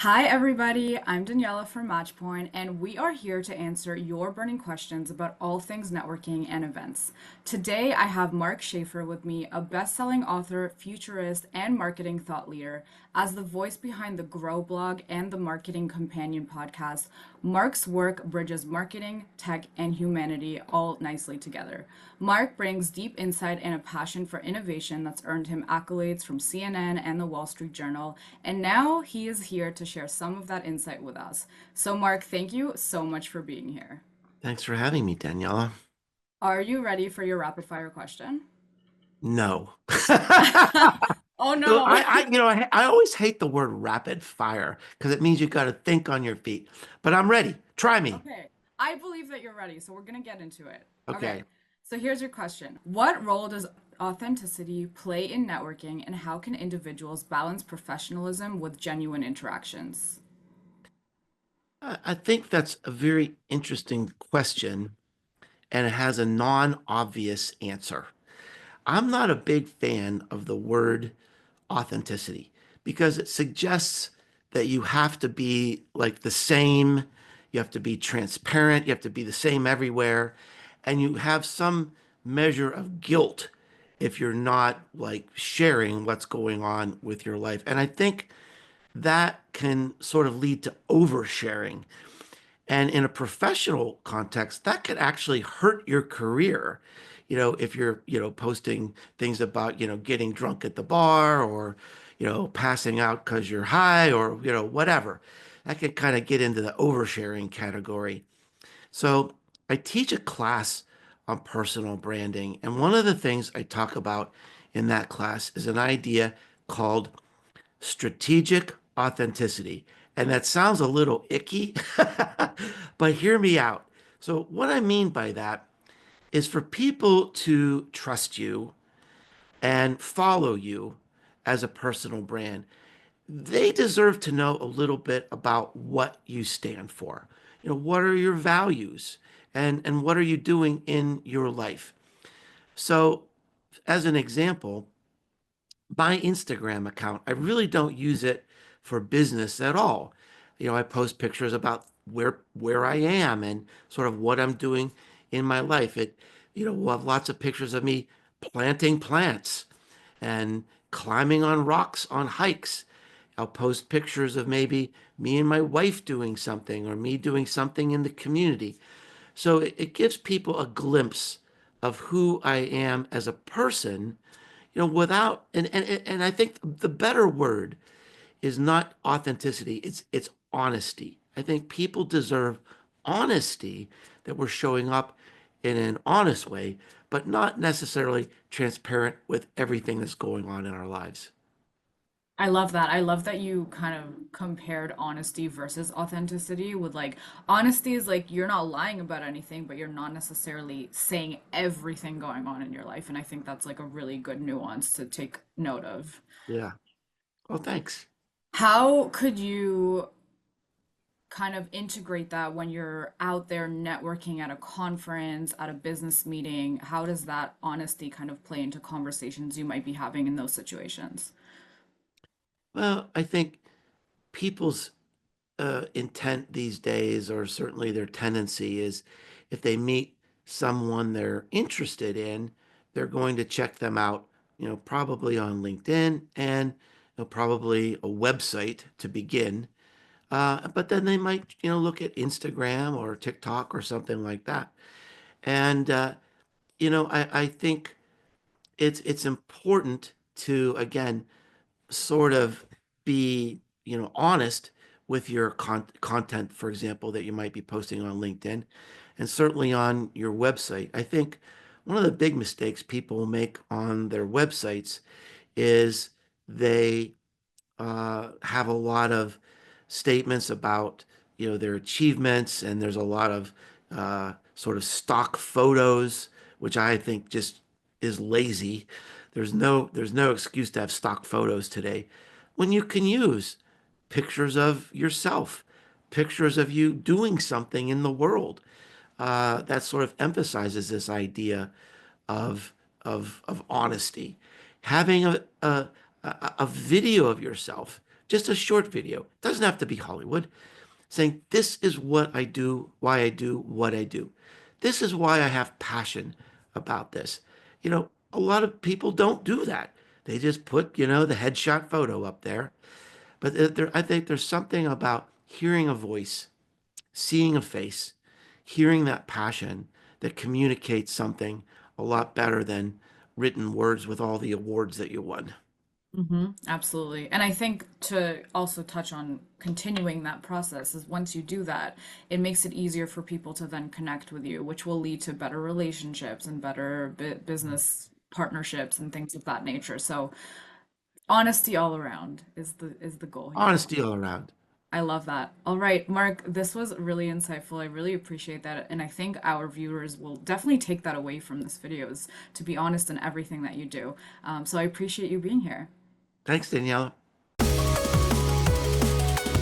Hi, everybody. I'm Daniela from MatchPoint, and we are here to answer your burning questions about all things networking and events. Today, I have Mark Schaefer with me, a best-selling author, futurist, and marketing thought leader. As the voice behind the Grow blog and the Marketing Companion podcast, Mark's work bridges marketing, tech, and humanity all nicely together. Mark brings deep insight and a passion for innovation that's earned him accolades from CNN and the Wall Street Journal, and now he is here to share some of that insight with us. So, Mark, thank you so much for being here. Thanks for having me, Daniela. Are you ready for your rapid fire question? No. Oh So no. I always hate the word rapid fire because it means you got to think on your feet. But I'm ready. Try me. Okay. I believe that you're ready, so we're going to get into it. Okay. Okay. So here's your question. What role does authenticity play in networking, and how can individuals balance professionalism with genuine interactions? I think that's a very interesting question, and it has a non-obvious answer. I'm not a big fan of the word authenticity because it suggests that you have to be like the same, you have to be transparent, you have to be the same everywhere, and you have some measure of guilt if you're not like sharing what's going on with your life. And I think that can sort of lead to oversharing. And in a professional context, that could actually hurt your career. If you're, posting things about, getting drunk at the bar or, passing out because you're high or, whatever. That could kind of get into the oversharing category. So I teach a class on personal branding. And one of the things I talk about in that class is an idea called strategic authenticity. And that sounds a little icky, but hear me out. So, what I mean by that is for people to trust you and follow you as a personal brand, they deserve to know a little bit about what you stand for. What are your values and what are you doing in your life? So, as an example, my Instagram account, I really don't use it for business at all. I post pictures about where I am and sort of what I'm doing in my life. We'll have lots of pictures of me planting plants and climbing on rocks on hikes. I'll post pictures of maybe me and my wife doing something or me doing something in the community. So it gives people a glimpse of who I am as a person, without and I think the better word is not authenticity, it's honesty. I think people deserve honesty, that we're showing up in an honest way, but not necessarily transparent with everything that's going on in our lives. I love that. I love that you kind of compared honesty versus authenticity with like honesty is like you're not lying about anything, but you're not necessarily saying everything going on in your life. And I think that's like a really good nuance to take note of. Yeah. Well, thanks. How could you kind of integrate that when you're out there networking at a conference, at a business meeting? How does that honesty kind of play into conversations you might be having in those situations? Well, I think people's intent these days, or certainly their tendency, is if they meet someone they're interested in, they're going to check them out, probably on LinkedIn and probably a website to begin. But then they might, look at Instagram or TikTok or something like that. And, I think it's important to, again, sort of be, honest with your content, for example, that you might be posting on LinkedIn and certainly on your website. I think one of the big mistakes people make on their websites is they have a lot of statements about, their achievements, and there's a lot of sort of stock photos, which I think just is lazy. There's no excuse to have stock photos today when you can use pictures of yourself, pictures of you doing something in the world. That sort of emphasizes this idea of of honesty. Having a video of yourself just a short video. It doesn't have to be Hollywood, saying, this is what I do, why I do what I do. This is why I have passion about this. A lot of people don't do that. They just put, the headshot photo up there. But I think there's something about hearing a voice, seeing a face, hearing that passion that communicates something a lot better than written words with all the awards that you won. Absolutely. And I think to also touch on continuing that process is once you do that, it makes it easier for people to then connect with you, which will lead to better relationships and better business partnerships and things of that nature. So honesty all around is the goal here. Honesty all around. I love that. All right, Mark, this was really insightful. I really appreciate that. And I think our viewers will definitely take that away from this video is to be honest in everything that you do. So I appreciate you being here. Thanks, Daniela.